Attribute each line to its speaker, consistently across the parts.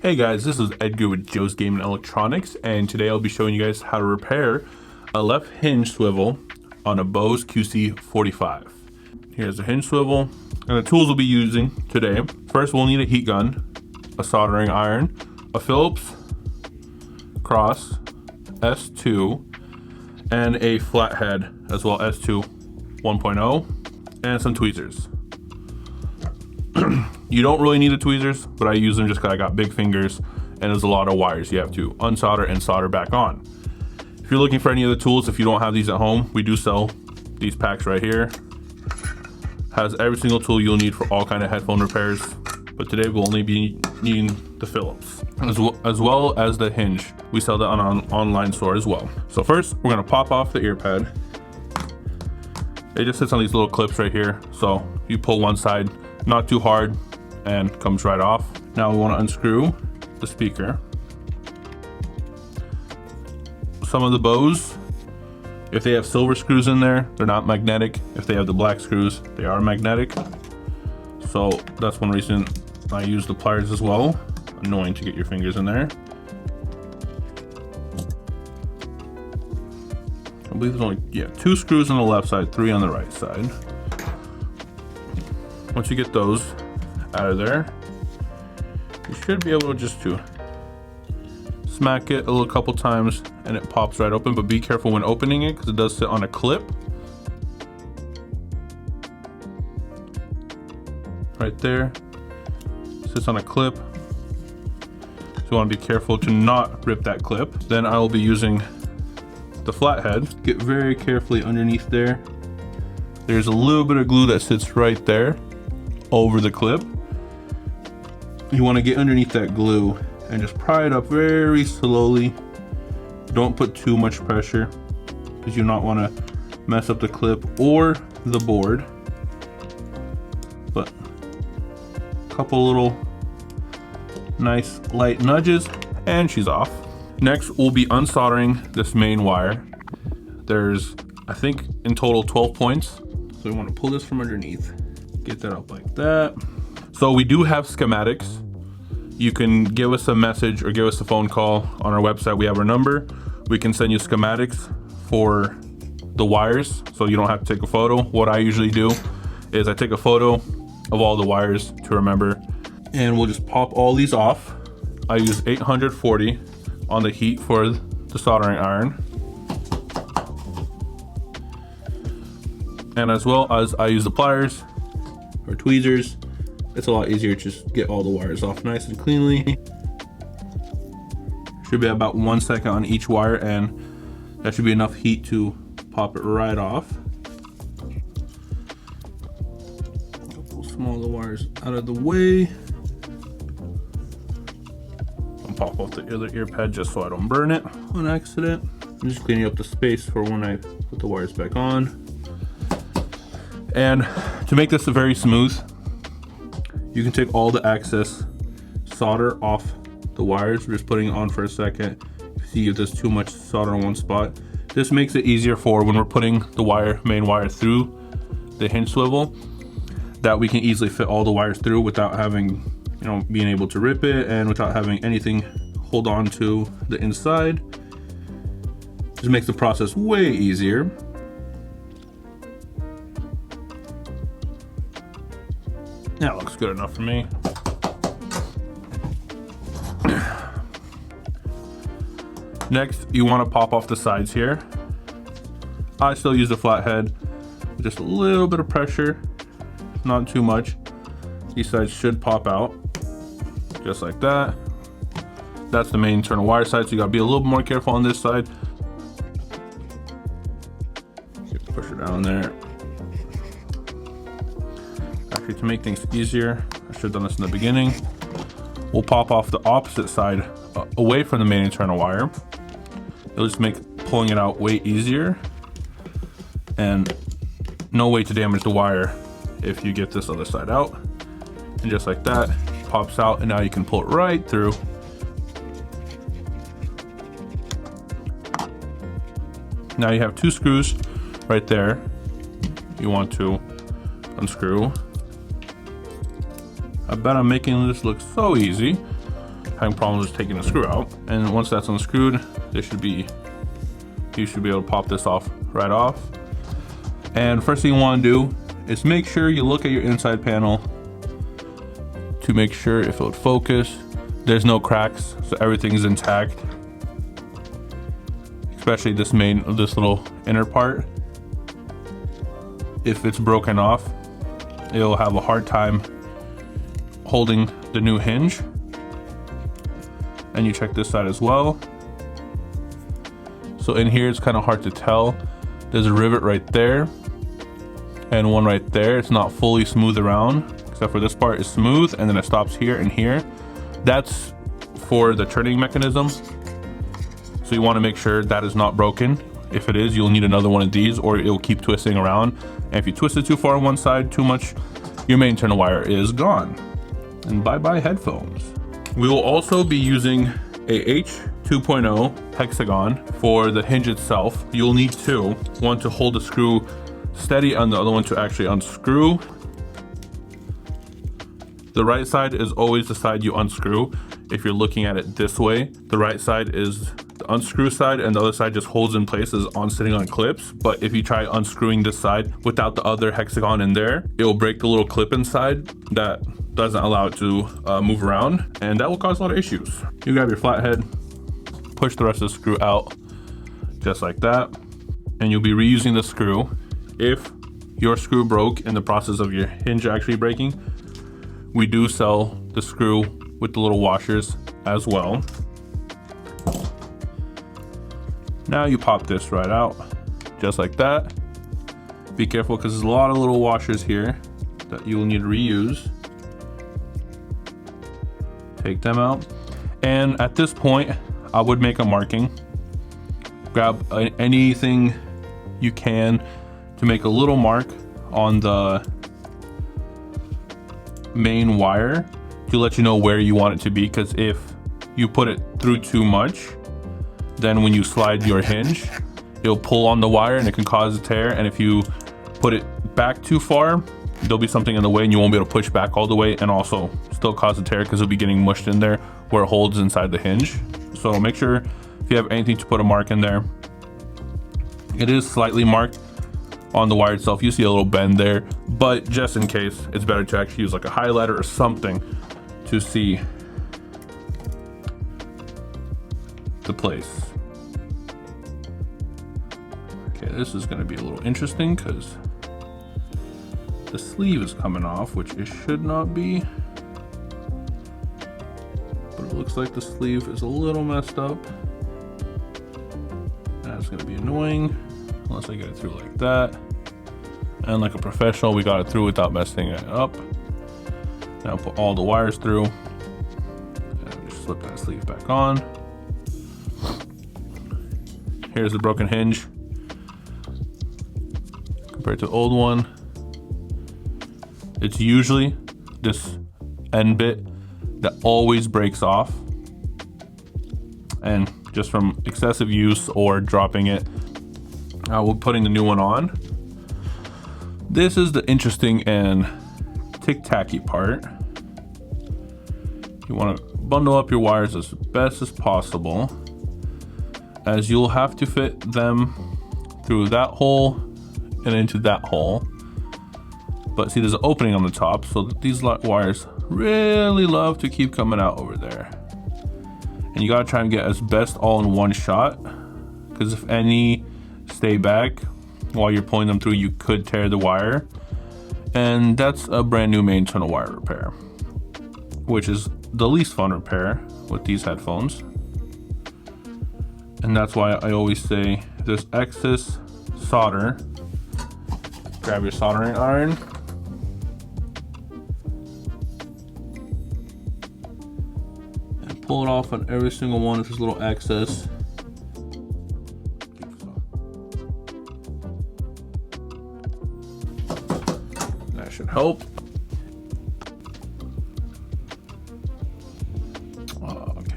Speaker 1: Hey guys, this is Edgar with Joe's Gaming Electronics, and today I'll be showing you guys how to repair a left hinge swivel on a Bose QC45. Here's the hinge swivel, and the tools we'll be using today. First, we'll need a heat gun, a soldering iron, a Phillips cross S2, and a flathead as well, S2 1.0, and some tweezers. You don't really need the tweezers, but I use them just because I got big fingers and there's a lot of wires you have to unsolder and solder back on. If you're looking for any of the tools, if you don't have these at home, we do sell these packs right here. Has every single tool you'll need for all kind of headphone repairs, but today we'll only be needing the Phillips as well as the hinge. We sell that on an online store as well. So first, we're gonna pop off the ear pad. It just sits on these little clips right here, so you pull one side, not too hard, and comes right off. Now we want to unscrew the speaker. Some of the Bose, if they have silver screws in there, they're not magnetic. If they have the black screws, they are magnetic. So that's one reason I use the pliers as well. Annoying to get your fingers in there. I believe there's only, 2 screws on the left side, 3 on the right side. Once you get those out of there, you should be able just to smack it a couple times and it pops right open, but be careful when opening it because it does sit on a clip. Right there, sits on a clip. So you want to be careful to not rip that clip. Then I will be using the flathead. Get very carefully underneath there. There's a little bit of glue that sits right there over the clip. You want to get underneath that glue and just pry it up very slowly. Don't put too much pressure because you do not want to mess up the clip or the board. But a couple little nice light nudges and she's off. Next, we'll be unsoldering this main wire. There's, I think, in total 12 points. So we want to pull this from underneath. Get that up like that. So we do have schematics. You can give us a message or give us a phone call on our website. We have our number. We can send you schematics for the wires so you don't have to take a photo. What I usually do is I take a photo of all the wires to remember, and we'll just pop all these off. I use 840 on the heat for the soldering iron. And as well as I use the pliers or tweezers. It's a lot easier to just get all the wires off nice and cleanly. Should be about 1 second on each wire, and that should be enough heat to pop it right off. Pull some of the wires out of the way. I'll pop off the other ear pad just so I don't burn it on accident. I'm just cleaning up the space for when I put the wires back on. And to make this very smooth, you can take all the excess solder off the wires. We're just putting it on for a second. See if there's too much solder in one spot. This makes it easier for when we're putting the main wire through the hinge swivel, that we can easily fit all the wires through without having, being able to rip it and without having anything hold on to the inside. Just makes the process way easier. That looks good enough for me. Next, you want to pop off the sides here. I still use the flathead with just a little bit of pressure, not too much. These sides should pop out, just like that. That's the main internal wire side, so you gotta be a little more careful on this side. Just push it down there. To make things easier, I should have done this in the beginning. We'll pop off the opposite side away from the main internal wire. It'll just make pulling it out way easier, and no way to damage the wire if you get this other side out. And just like that, pops out, and now you can pull it right through. Now you have 2 screws right there. You want to unscrew. I bet I'm making this look so easy. having problems with taking the screw out. And once that's unscrewed, you should be able to pop this right off. And first thing you want to do is make sure you look at your inside panel to make sure if it would focus, there's no cracks, so everything's intact. Especially this little inner part. If it's broken off, it'll have a hard time holding the new hinge. And you check this side as well. So in here, it's kind of hard to tell. There's a rivet right there and one right there. It's not fully smooth around, except for this part is smooth, and then it stops here and here. That's for the turning mechanism. So you want to make sure that is not broken. If it is, you'll need another one of these, or it'll keep twisting around. And if you twist it too far on one side, too much, your main turn wire is gone. And bye-bye headphones. We will also be using a H2.0 hexagon for the hinge itself. You'll need two, one to hold the screw steady and the other one to actually unscrew. The right side is always the side you unscrew. If you're looking at it this way, the right side is the unscrew side and the other side just holds in place as on sitting on clips. But if you try unscrewing this side without the other hexagon in there, it'll break the little clip inside that doesn't allow it to move around, and that will cause a lot of issues. You grab your flathead, push the rest of the screw out just like that, and you'll be reusing the screw. If your screw broke in the process of your hinge actually breaking, we do sell the screw with the little washers as well. Now you pop this right out just like that. Be careful because there's a lot of little washers here that you will need to reuse. Take them out, and at this point I would make a marking. Grab anything you can to make a little mark on the main wire to let you know where you want it to be, because if you put it through too much, then when you slide your hinge, it'll pull on the wire and it can cause a tear. And if you put it back too far, there'll be something in the way and you won't be able to push back all the way, and also still cause a tear because it'll be getting mushed in there where it holds inside the hinge. So make sure if you have anything to put a mark in there. It is slightly marked on the wire itself. You see a little bend there, but just in case, it's better to actually use like a highlighter or something to see the place. Okay, this is going to be a little interesting because the sleeve is coming off, which it should not be, but it looks like the sleeve is a little messed up. That's going to be annoying unless I get it through like that. And like a professional, we got it through without messing it up. Now put all the wires through and just slip that sleeve back on. Here's the broken hinge compared to the old one. It's usually this end bit that always breaks off, and just from excessive use or dropping it, we're putting the new one on. This is the interesting and tic-tacky part. You want to bundle up your wires as best as possible, as you'll have to fit them through that hole and into that hole. But see, there's an opening on the top, so these wires really love to keep coming out over there. And you gotta try and get as best all in one shot, because if any stay back while you're pulling them through, you could tear the wire. And that's a brand new main tunnel wire repair, which is the least fun repair with these headphones. And that's why I always say, if there's excess solder, grab your soldering iron, and pull it off on every single one if there's a little excess. That should help.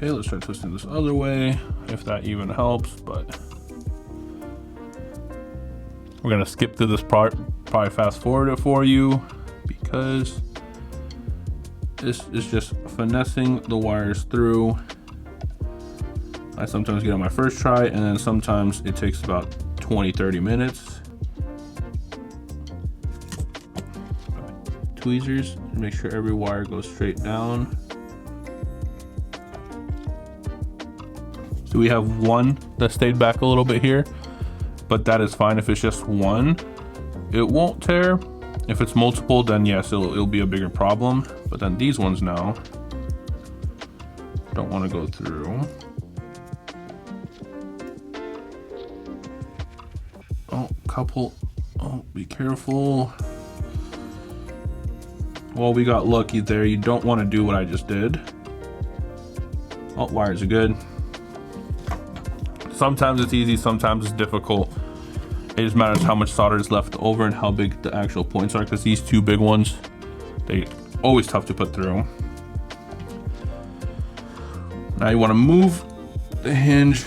Speaker 1: Okay, let's try twisting this other way, if that even helps, but we're gonna skip through this part, probably fast forward it for you, because this is just finessing the wires through. I sometimes get on my first try, and then sometimes it takes about 20-30 minutes. Tweezers, make sure every wire goes straight down. So we have one that stayed back a little bit here, but that is fine. If it's just one, it won't tear. If it's multiple, then yes, it'll be a bigger problem. But then these ones now don't want to go through. Oh, couple. Oh, be careful. Well, we got lucky there. You don't want to do what I just did. Oh, wires are good. Sometimes it's easy, sometimes it's difficult. It just matters how much solder is left over and how big the actual points are, because these two big ones, they always tough to put through. Now you want to move the hinge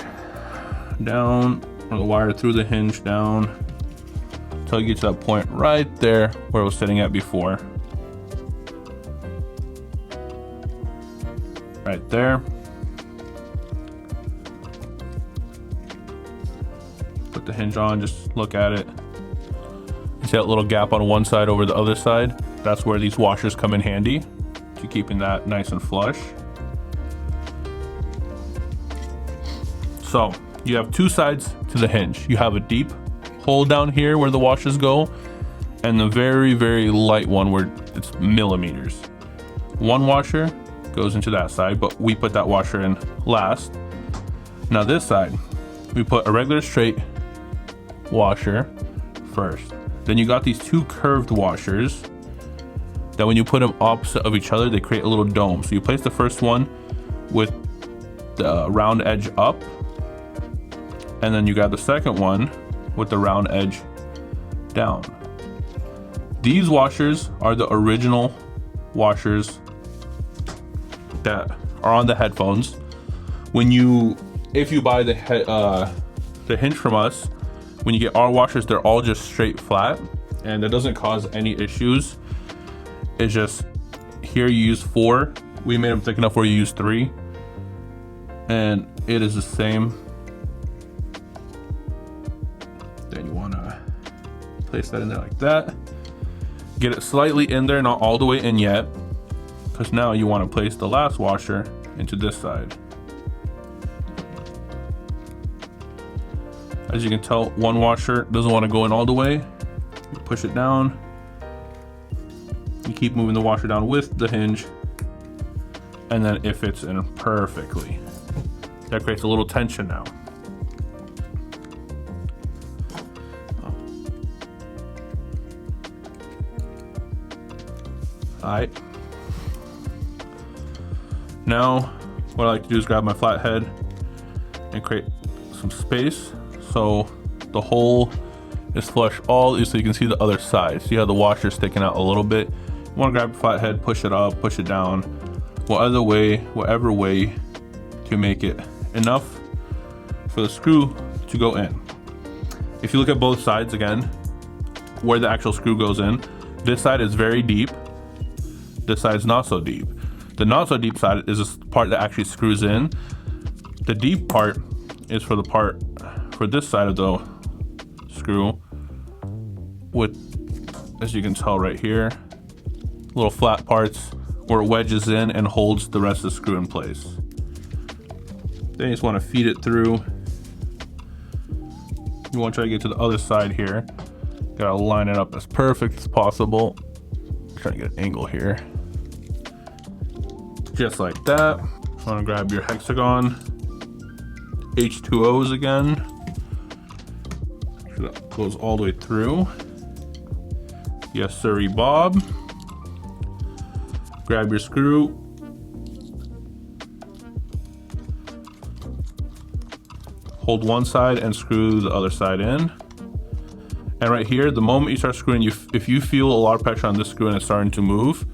Speaker 1: down, or the wire through the hinge down, until you get to that point right there where it was sitting at before. Right there. Put the hinge on, just look at it. You see that little gap on one side over the other side? That's where these washers come in handy to keeping that nice and flush. So you have two sides to the hinge. You have a deep hole down here where the washers go, and the very, very light one where it's millimeters. One washer goes into that side, but we put that washer in last. Now this side, we put a regular straight washer first. Then you got these two curved washers that when you put them opposite of each other, they create a little dome. So you place the first one with the round edge up, and then you got the second one with the round edge down. These washers are the original washers that are on the headphones. If you buy the hinge from us, when you get our washers, they're all just straight flat, and that doesn't cause any issues. It's just here you use 4. We made them thick enough where you use 3, and it is the same. Then you want to place that in there like that. Get it slightly in there, not all the way in yet, because now you want to place the last washer into this side. As you can tell, one washer doesn't want to go in all the way. You push it down. You keep moving the washer down with the hinge, and then it fits in perfectly. That creates a little tension now. Alright. Now, what I like to do is grab my flathead and create some space so the hole is flush all, so you can see the other side. See how the washer is sticking out a little bit? You want to grab the flathead, push it up, push it down, whatever way to make it enough for the screw to go in. If you look at both sides again, where the actual screw goes in, this side is very deep, this side is not so deep. The not so deep side is this part that actually screws in. The deep part is for the part for this side of the screw with, as you can tell right here, little flat parts where it wedges in and holds the rest of the screw in place. Then you just want to feed it through. You want to try to get to the other side here. Gotta line it up as perfect as possible. Trying to get an angle here. Just like that. You want to grab your hexagon H2Os again. Make sure that goes all the way through. Yes, sirree, Bob. Grab your screw. Hold one side and screw the other side in. And right here, the moment you start screwing, if you feel a lot of pressure on this screw and it's starting to move,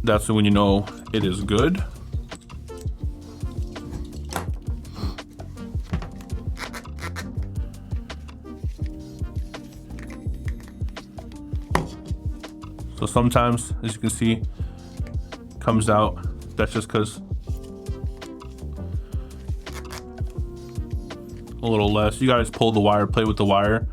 Speaker 1: that's when you know it is good. So sometimes, as you can see, comes out That's just because a little less. You guys pull the wire, play with the wire,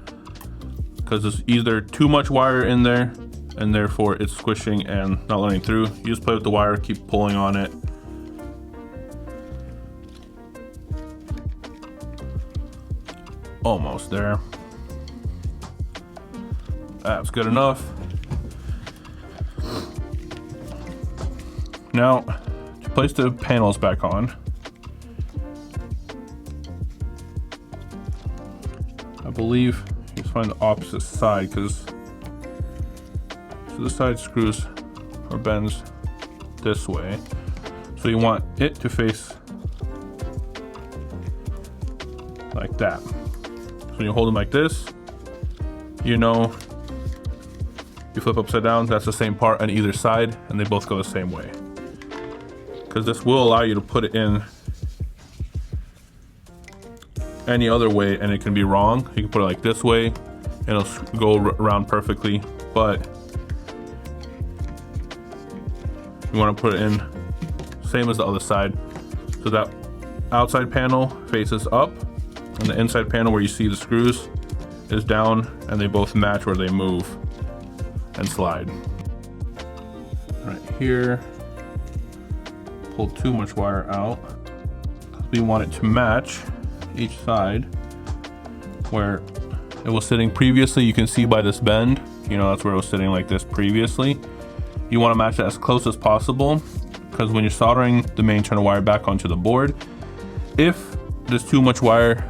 Speaker 1: because there's either too much wire in there and therefore it's squishing and not letting through. You just play with the wire, keep pulling on it. Almost there. That's good enough. Now, to place the panels back on, I believe you just find the opposite side, because so the side screws or bends this way. So you want it to face like that. So when you hold them like this, you know, you flip upside down, that's the same part on either side, and they both go the same way. Because this will allow you to put it in any other way and it can be wrong. You can put it like this way and it'll go around perfectly, but you want to put it in same as the other side. So that outside panel faces up and the inside panel where you see the screws is down, and they both match where they move and slide. Right here, pull too much wire out. We want it to match each side where it was sitting previously. You can see by this bend, you know, that's where it was sitting like this previously. You want to match that as close as possible, because when you're soldering the main turner wire back onto the board, if there's too much wire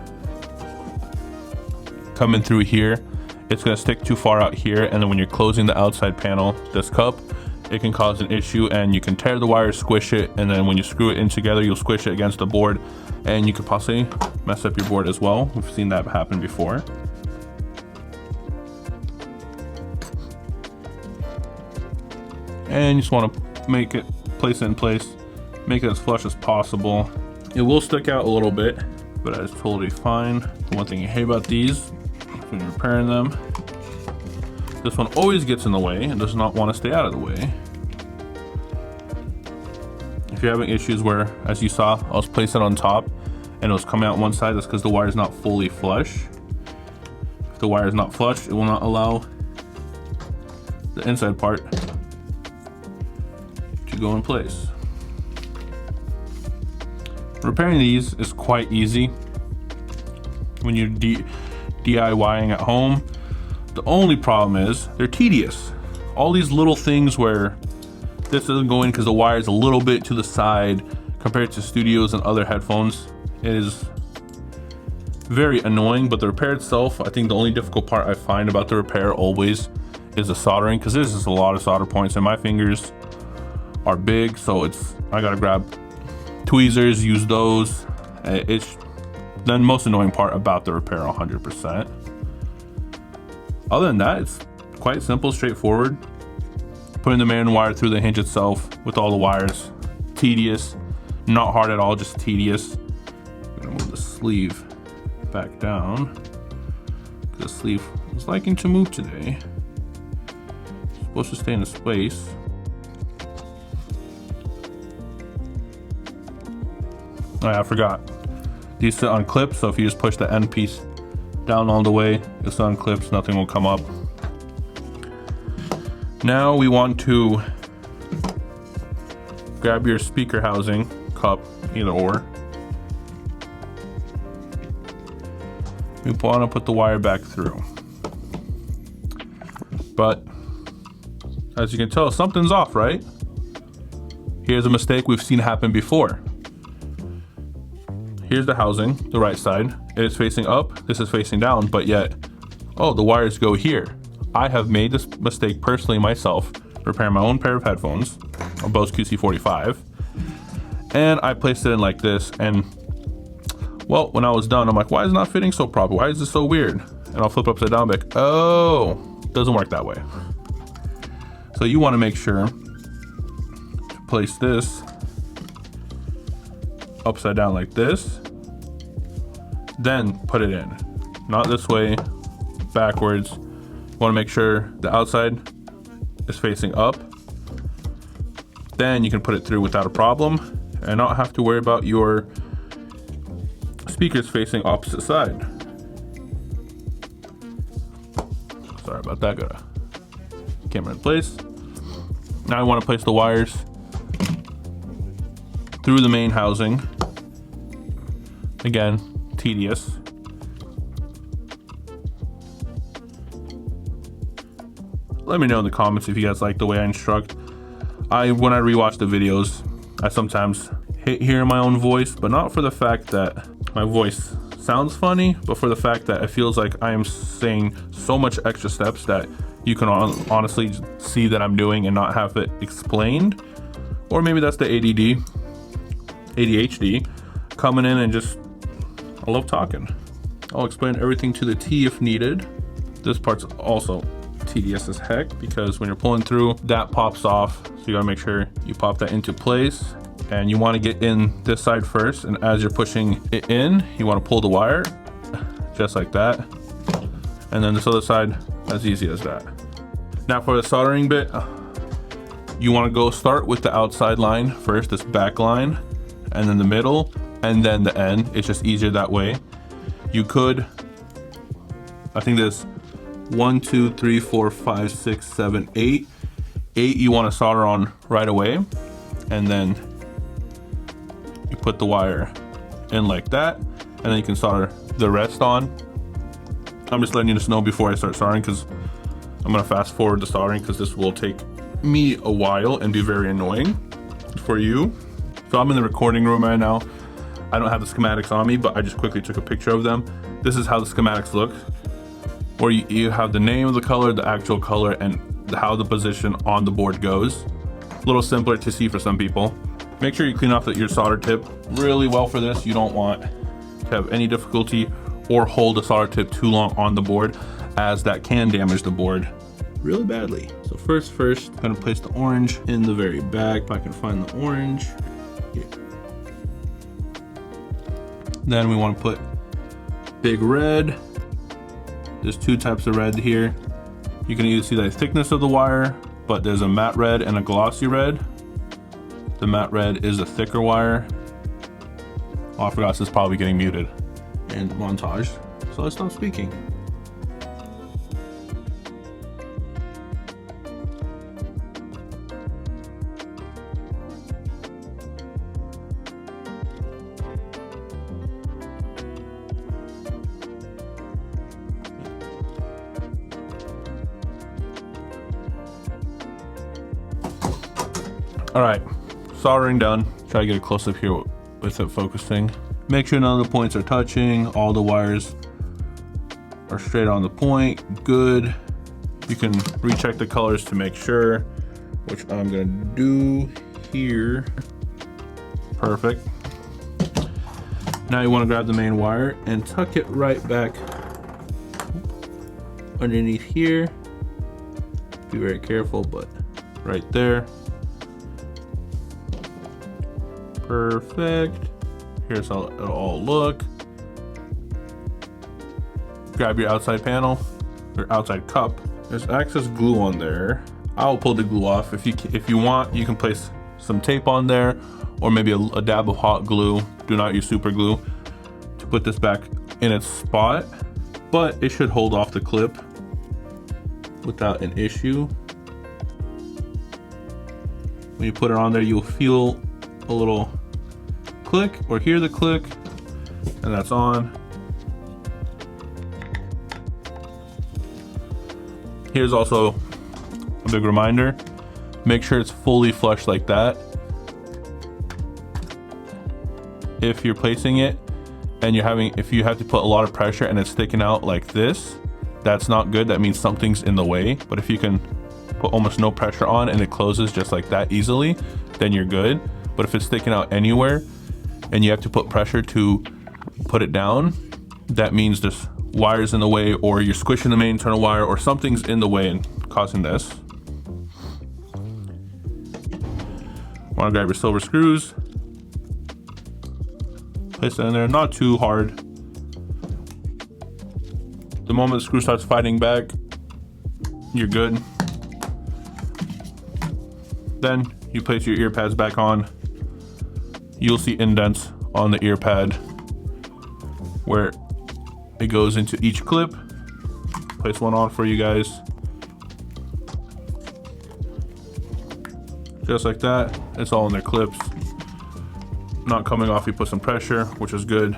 Speaker 1: coming through here, it's going to stick too far out here, and then when you're closing the outside panel, this cup, it can cause an issue, and you can tear the wire, squish it, and then when you screw it in together, you'll squish it against the board, and you could possibly mess up your board as well. We've seen that happen before. And you just want to make it, place it in place, make it as flush as possible. It will stick out a little bit, but that is totally fine. The one thing you hate about these, when you're repairing them, this one always gets in the way and does not want to stay out of the way. If you're having issues where, as you saw, I was placing it on top and it was coming out one side, that's because the wire is not fully flush. If the wire is not flush, it will not allow the inside part to go in place. Repairing these is quite easy when you're DIYing at home. The only problem is they're tedious. All these little things where this doesn't go in because the wire is a little bit to the side compared to studios and other headphones, is very annoying. But the repair itself, I think the only difficult part I find about the repair always is the soldering, because there's just a lot of solder points and my fingers are big, so I gotta grab tweezers, use those. It's the most annoying part about the repair 100%. Other than that, it's quite simple, straightforward. Putting the main wire through the hinge itself with all the wires. Tedious, not hard at all, just tedious. I'm gonna move the sleeve back down. The sleeve is liking to move today. It's supposed to stay in its place. Oh yeah, I forgot. These sit on clips, so if you just push the end piece down all the way, it's on clips, nothing will come up. Now we want to grab your speaker housing cup, either or. We want to put the wire back through. But as you can tell, something's off, right? Here's a mistake we've seen happen before. Here's the housing, the right side. It is facing up, this is facing down, but yet, oh, the wires go here. I have made this mistake personally myself, repairing my own pair of headphones, a Bose QC45, and I placed it in like this, and well, when I was done, I'm like, why is it not fitting so proper? Why is this so weird? And I'll flip upside down, like, oh, it doesn't work that way. So you want to make sure to place this upside down like this, then put it in. Not this way, backwards. You want to make sure the outside is facing up Then you can put it through without a problem and not have to worry about your speakers facing opposite side. Sorry about that, got a camera in place. Now I want to place the wires through the main housing. Again, tedious. Let me know in the comments if you guys like the way I instruct. When I rewatch the videos, I sometimes hate hearing my own voice, but not for the fact that my voice sounds funny, but for the fact that it feels like I am saying so much extra steps that you can honestly see that I'm doing and not have it explained. Or maybe that's the ADHD coming in and just, I love talking. I'll explain everything to the T if needed. This part's also tedious as heck because when you're pulling through, that pops off. So you gotta make sure you pop that into place. And you wanna get in this side first. And as you're pushing it in, you wanna pull the wire just like that. And then this other side, as easy as that. Now for the soldering bit, you wanna start with the outside line first, this back line, and then the middle, and then the end. It's just easier that way. You could, I think there's 1, 2, 3, 4, 5, 6, 7, 8. 8 you want to solder on right away, and then you put the wire in like that, and then you can solder the rest on. I'm just letting you just know before I start soldering because I'm gonna fast forward the soldering because this will take me a while and be very annoying for you. So I'm in the recording room right now. I don't have the schematics on me, but I just quickly took a picture of them. This is how the schematics look, where you have the name of the color, the actual color, and how the position on the board goes. A little simpler to see for some people. Make sure you clean off your solder tip really well for this. You don't want to have any difficulty or hold the solder tip too long on the board, as that can damage the board really badly. So first, I'm gonna place the orange in the very back. If I can find the orange. Yeah. Then we want to put big red. There's two types of red here. You can either see the thickness of the wire, but there's a matte red and a glossy red. The matte red is a thicker wire. Oh, I forgot, this is probably getting muted and montage. So let's stop speaking. All right, soldering done. Try to get a close up here with it focusing. Make sure none of the points are touching. All the wires are straight on the point. Good. You can recheck the colors to make sure, which I'm gonna do here. Perfect. Now you wanna grab the main wire and tuck it right back underneath here. Be very careful, but right there. Perfect. Here's how it'll all look. Grab your outside panel, or outside cup. There's excess glue on there. I'll pull the glue off. If you want, you can place some tape on there, or maybe a dab of hot glue. Do not use super glue to put this back in its spot, but it should hold off the clip without an issue. When you put it on there, you'll feel a little click or hear the click, and that's on. Here's also a big reminder, make sure it's fully flush like that. If you're placing it and if you have to put a lot of pressure and it's sticking out like this, that's not good. That means something's in the way. But if you can put almost no pressure on and it closes just like that easily, then you're good. But if it's sticking out anywhere and you have to put pressure to put it down, that means there's wires in the way, or you're squishing the main internal wire, or something's in the way and causing this. Want to grab your silver screws, place it in there, not too hard. The moment the screw starts fighting back, you're good. Then you place your ear pads back on, you'll see indents on the ear pad where it goes into each clip. Place one on for you guys. Just like that, it's all in their clips. Not coming off, you put some pressure, which is good.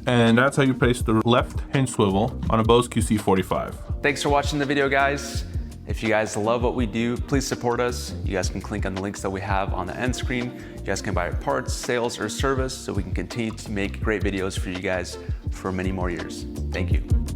Speaker 1: And that's how you place the left hinge swivel on a Bose QC45.
Speaker 2: Thanks for watching the video, guys. If you guys love what we do, please support us. You guys can click on the links that we have on the end screen. You guys can buy parts, sales, or service so we can continue to make great videos for you guys for many more years. Thank you.